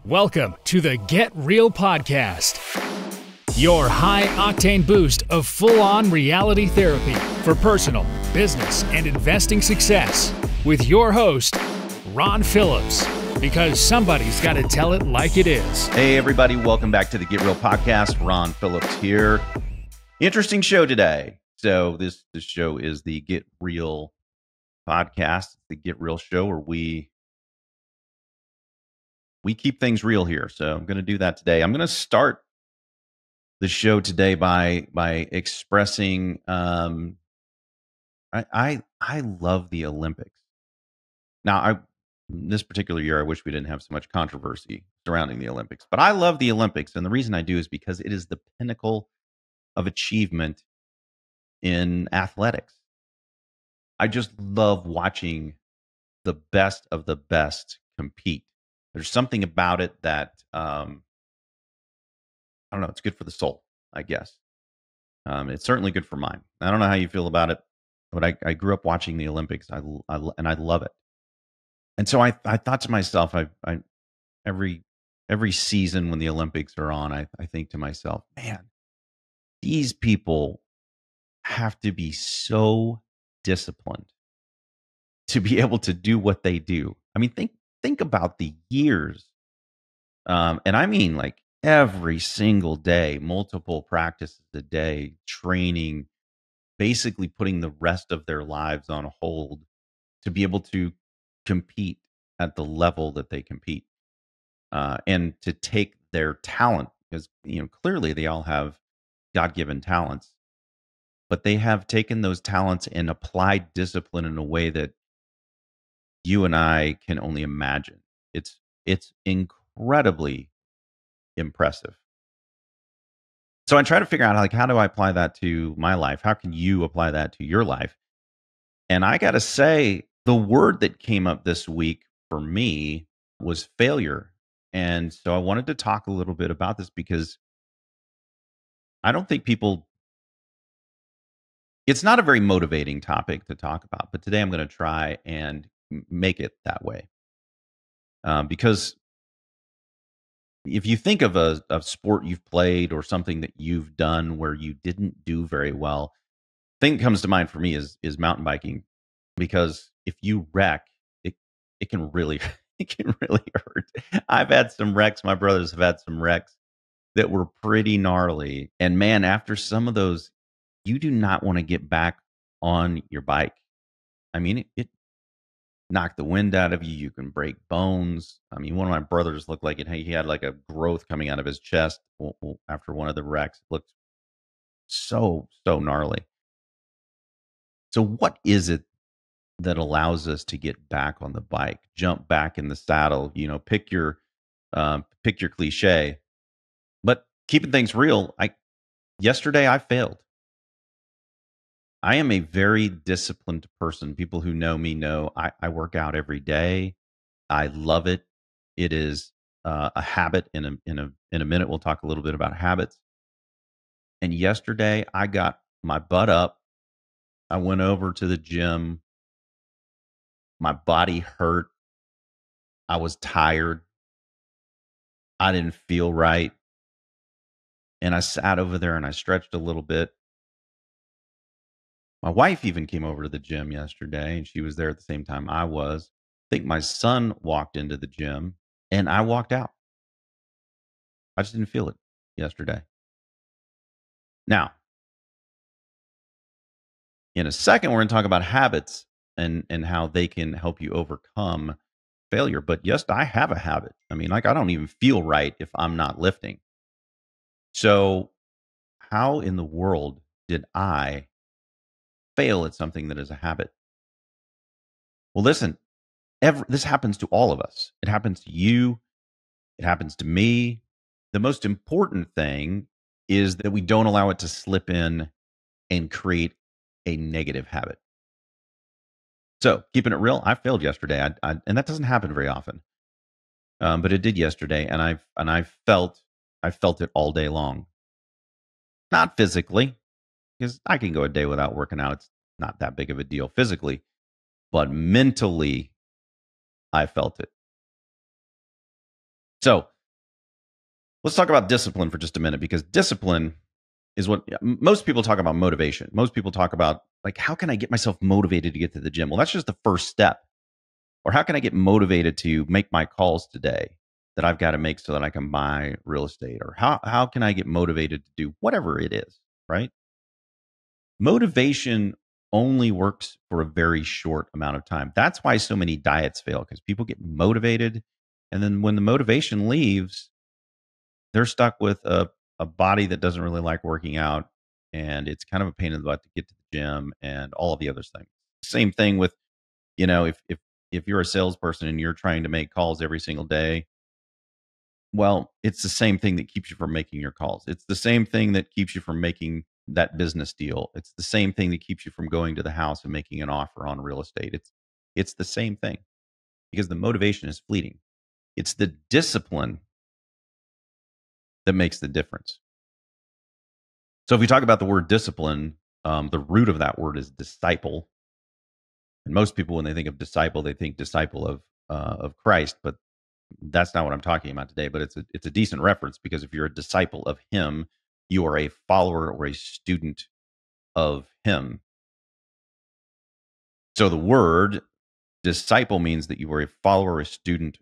Welcome to the Get Real Podcast, your high-octane boost of full-on reality therapy for personal, business, and investing success with your host, Ron Phillips, because somebody's got to tell it like it is. Hey, everybody. Welcome back to the Get Real Podcast. Ron Phillips here. Interesting show today. So this show is the Get Real Podcast, the Get Real show where we keep things real here. So I'm going to do that today. I'm going to start the show today by expressing I love the Olympics. Now, this particular year, I wish we didn't have so much controversy surrounding the Olympics, but I love the Olympics, and the reason I do is because it is the pinnacle of achievement in athletics. I just love watching the best of the best compete. There's something about it that, I don't know, it's good for the soul, I guess. It's certainly good for mine. I don't know how you feel about it, but I grew up watching the Olympics, and I love it. And so I thought to myself, every season when the Olympics are on, I think to myself, man, these people have to be so disciplined to be able to do what they do. I mean, think about the years. And I mean like every single day, multiple practices a day, training, basically putting the rest of their lives on hold to be able to compete at the level that they compete. And to take their talent, because clearly they all have God-given talents, but they have taken those talents and applied discipline in a way that you and I can only imagine. It's incredibly impressive. So I try to figure out how do I apply that to my life? How can you apply that to your life? And I got to say, the word that came up this week for me was failure. And so I wanted to talk a little bit about this because I don't think it's not a very motivating topic to talk about, but today I'm going to try and make it that way. Because if you think of a sport you've played or something that you've done where you didn't do very well, thing that comes to mind for me is mountain biking, because if you wreck, it can really it can really hurt. I've had some wrecks. My brothers have had some wrecks that were pretty gnarly, and man, after some of those, you do not want to get back on your bike. I mean, it knock the wind out of you. You can break bones. I mean, one of my brothers looked like he had like a growth coming out of his chest after one of the wrecks. It looked so gnarly. So what is it that allows us to get back on the bike, jump back in the saddle? Pick your cliche, but keeping things real. Yesterday I failed. I am a very disciplined person. People who know me know I work out every day. I love it. It is a habit. In a minute, we'll talk a little bit about habits. And yesterday, I got my butt up. I went over to the gym. My body hurt. I was tired. I didn't feel right. And I sat over there and I stretched a little bit. My wife even came over to the gym yesterday, and she was there at the same time I was. I think my son walked into the gym, and I walked out. I just didn't feel it yesterday. Now, in a second, we're going to talk about habits and how they can help you overcome failure. But yes, I have a habit. I mean, I don't even feel right if I'm not lifting. So how in the world did I fail at something that is a habit? Well, listen, this happens to all of us. It happens to you. It happens to me. The most important thing is that we don't allow it to slip in and create a negative habit. So keeping it real, I failed yesterday, and that doesn't happen very often, but it did yesterday, and I felt it all day long. Not physically, because I can go a day without working out. It's not that big of a deal physically, but mentally, I felt it. So let's talk about discipline for just a minute, because discipline is what most people talk about. Motivation. Most people talk about, like, how can I get myself motivated to get to the gym? Well, that's just the first step. Or how can I get motivated to make my calls today that I've got to make so that I can buy real estate? Or how can I get motivated to do whatever it is, right? Motivation only works for a very short amount of time. That's why so many diets fail, because people get motivated. And then when the motivation leaves, they're stuck with a body that doesn't really like working out. And it's kind of a pain in the butt to get to the gym and all of the other things. Same thing with, if you're a salesperson and you're trying to make calls every single day, well, it's the same thing that keeps you from making your calls. It's the same thing that keeps you from making that business deal. It's the same thing that keeps you from going to the house and making an offer on real estate. It's the same thing, because the motivation is fleeting. It's the discipline that makes the difference. So if we talk about the word discipline, the root of that word is disciple. And most people, when they think of disciple, they think disciple of Christ, but that's not what I'm talking about today. But it's a decent reference, because if you're a disciple of Him, you are a follower or a student of Him. So the word disciple means that you are a follower, a student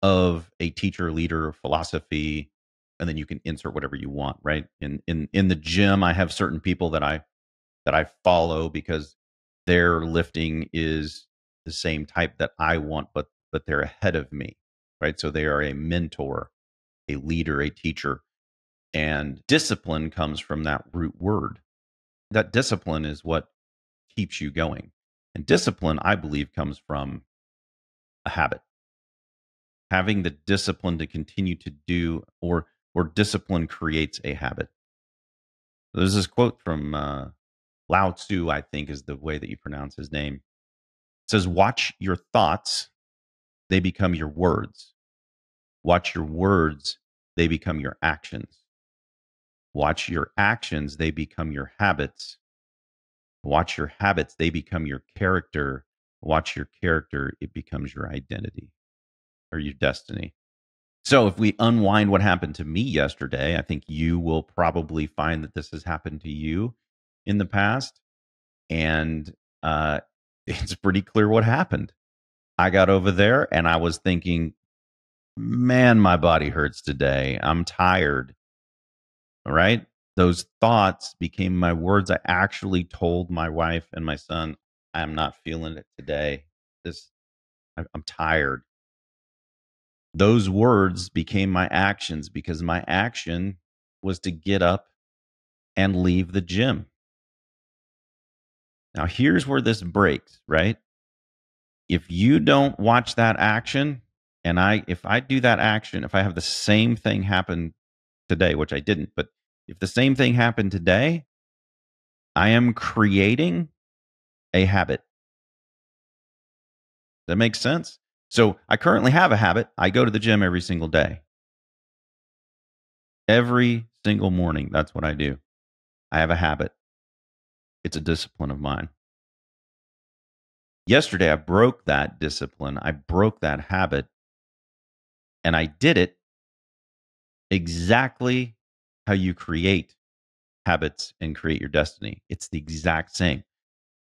of a teacher, leader, philosophy, and then you can insert whatever you want, right? In the gym, I have certain people that I follow because their lifting is the same type that I want, but they're ahead of me, right? So they are a mentor, a leader, a teacher, and discipline comes from that root word. That discipline is what keeps you going. And discipline, I believe, comes from a habit. Having the discipline to continue to do, or discipline creates a habit. There's this quote from Lao Tzu, I think is the way that you pronounce his name. It says, "Watch your thoughts, they become your words. Watch your words, they become your actions. Watch your actions, they become your habits. Watch your habits, they become your character. Watch your character, it becomes your identity or your destiny." So if we unwind what happened to me yesterday, I think you will probably find that this has happened to you in the past. And it's pretty clear what happened. I got over there and I was thinking, man, my body hurts today. I'm tired. All right. Those thoughts became my words. I actually told my wife and my son, I'm not feeling it today. I'm tired. Those words became my actions, because my action was to get up and leave the gym. Now, here's where this breaks, right? If you don't watch that action, and if I do that action, if I have the same thing happen today, which I didn't, but if the same thing happened today, I am creating a habit. That makes sense? So I currently have a habit. I go to the gym every single day. Every single morning, that's what I do. I have a habit. It's a discipline of mine. Yesterday, I broke that discipline. I broke that habit. And I did it exactly how you create habits and create your destiny. It's the exact same.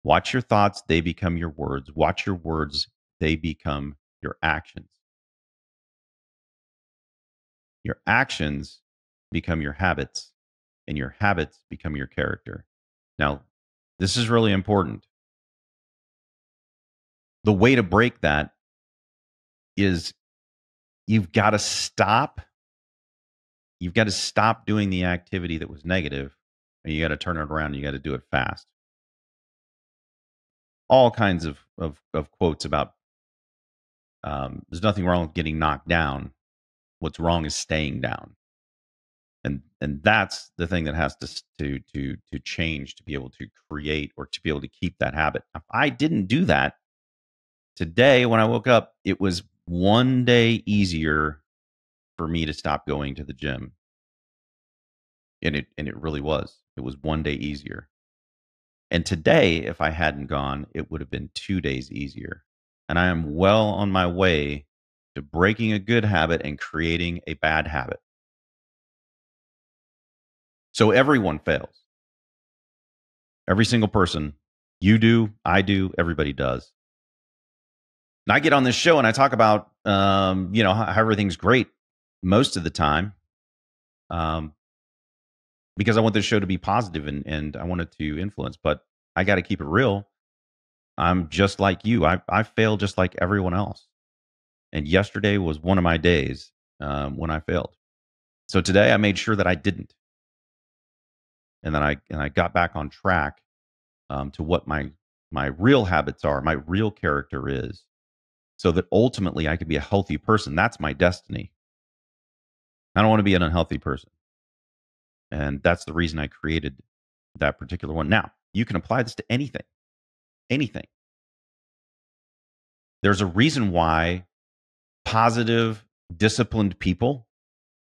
Watch your thoughts, they become your words. Watch your words, they become your actions. Your actions become your habits, and your habits become your character. Now, this is really important. The way to break that is you've got to stop. You've got to stop doing the activity that was negative, and you got to turn it around. You got to do it fast. All kinds of quotes about there's nothing wrong with getting knocked down. What's wrong is staying down. And that's the thing that has to change to be able to create or to be able to keep that habit. If I didn't do that today when I woke up, it was one day easier for me to stop going to the gym. And it really was. It was one day easier. And today, if I hadn't gone, it would have been 2 days easier. And I am well on my way to breaking a good habit and creating a bad habit. So everyone fails. Every single person. You do, I do, everybody does. And I get on this show and I talk about, how everything's great most of the time, um, because I want this show to be positive and I want it to influence. But I got to keep it real. I'm just like you. I fail just like everyone else. And yesterday was one of my days when I failed. So today I made sure that I didn't, and then I got back on track to what my real habits are, my real character is, so that ultimately I could be a healthy person. That's my destiny. I don't want to be an unhealthy person. And that's the reason I created that particular one. Now, you can apply this to anything, anything. There's a reason why positive, disciplined people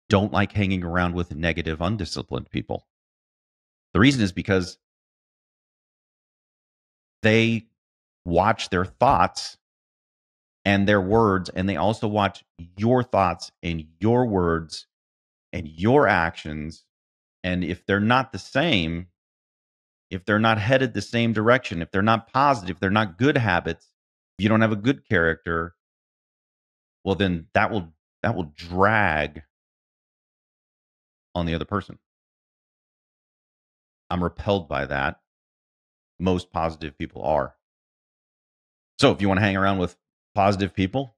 don't like hanging around with negative, undisciplined people. The reason is because they watch their thoughts and their words, and they also watch your thoughts and your words and your actions. And if they're not the same, if they're not headed the same direction, if they're not positive, if they're not good habits, if you don't have a good character, well, then that will drag on the other person. I'm repelled by that. Most positive people are. So if you want to hang around with positive people,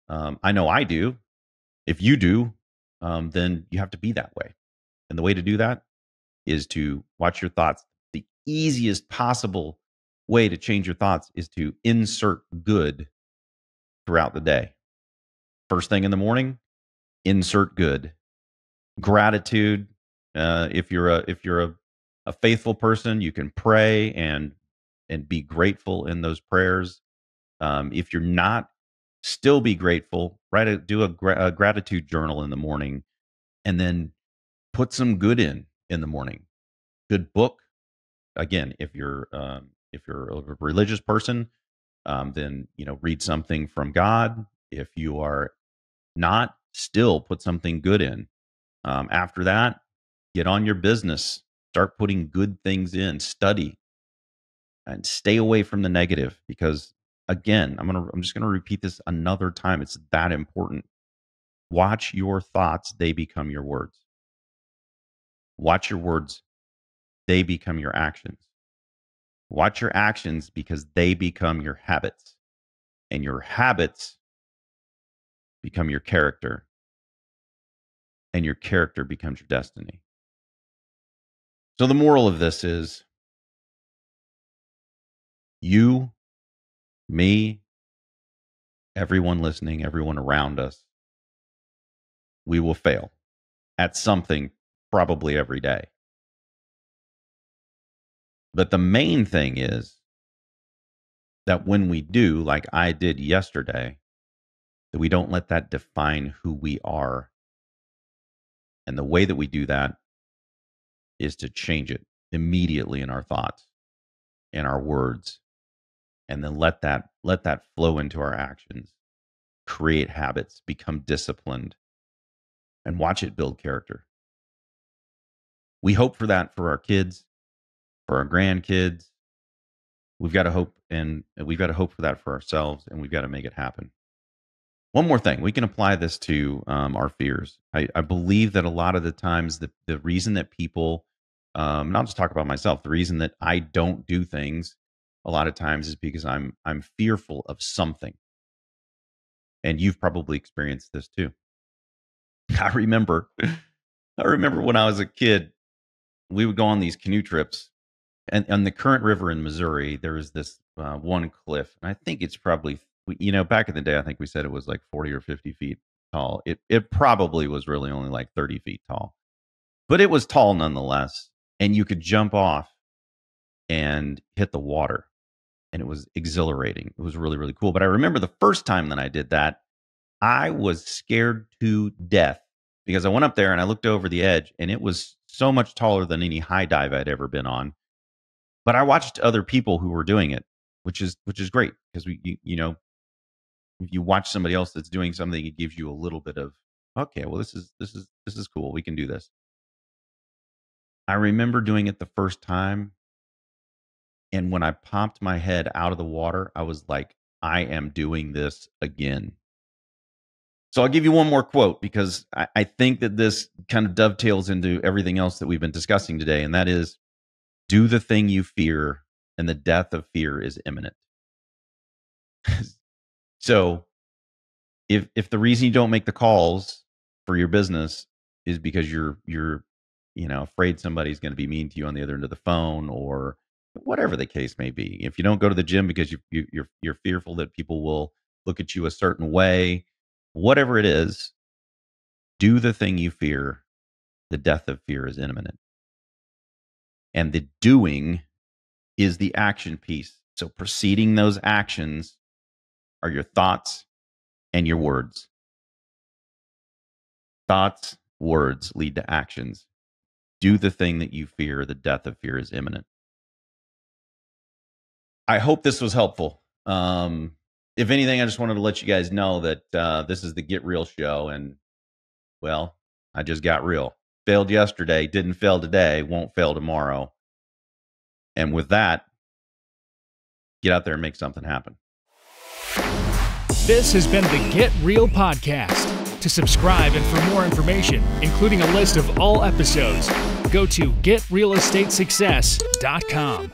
I know I do. If you do, then you have to be that way. And the way to do that is to watch your thoughts. The easiest possible way to change your thoughts is to insert good throughout the day. First thing in the morning, insert good. Gratitude. If you're a faithful person, you can pray and be grateful in those prayers. If you're not, still be grateful. Do a gratitude journal in the morning, and then put some good in the morning. Good book. Again, if you're a religious person, then read something from God. If you are not, still put something good in. After that, get on your business. Start putting good things in. Study and stay away from the negative, because again, I'm just gonna repeat this another time. It's that important. Watch your thoughts; they become your words. Watch your words; they become your actions. Watch your actions, because they become your habits, and your habits become your character, and your character becomes your destiny. So the moral of this is, you, me, everyone listening, everyone around us, we will fail at something probably every day. But the main thing is that when we do, like I did yesterday, that we don't let that define who we are. And the way that we do that is to change it immediately in our thoughts and our words, and then let that flow into our actions, create habits, become disciplined, and watch it build character. We hope for that for our kids, for our grandkids. We've got to hope, and we've got to hope for that for ourselves, and we've got to make it happen. One more thing, we can apply this to our fears. I believe that a lot of the times the reason that people, and I'll just talk about myself, the reason that I don't do things a lot of times is because I'm fearful of something. And you've probably experienced this too. I remember, when I was a kid, we would go on these canoe trips, and on the Current River in Missouri, there was this one cliff, and I think it's probably, back in the day, I think we said it was like 40 or 50 feet tall. It probably was really only like 30 feet tall, but it was tall nonetheless, and you could jump off and hit the water, and it was exhilarating. It was really, really cool. But I remember the first time that I did that, I was scared to death, because I went up there and I looked over the edge, and it was so much taller than any high dive I'd ever been on. But I watched other people who were doing it, which is great, because if you watch somebody else that's doing something, it gives you a little bit of, okay, well, this is cool. We can do this. I remember doing it the first time, and when I popped my head out of the water, I was like, I am doing this again. So I'll give you one more quote because I think that this kind of dovetails into everything else that we've been discussing today, and that is, do the thing you fear, and the death of fear is imminent. So if the reason you don't make the calls for your business is because you're afraid somebody's going to be mean to you on the other end of the phone, or whatever the case may be, if you don't go to the gym because you're fearful that people will look at you a certain way, whatever it is, do the thing you fear. The death of fear is imminent, and the doing is the action piece. So preceding those actions are your thoughts and your words. Thoughts, words lead to actions. Do the thing that you fear. The death of fear is imminent. I hope this was helpful. If anything, I just wanted to let you guys know that this is the Get Real show. And, well, I just got real. Failed yesterday, didn't fail today, won't fail tomorrow. And with that, get out there and make something happen. This has been the Get Real Podcast. To subscribe and for more information, including a list of all episodes, go to getrealestatesuccess.com.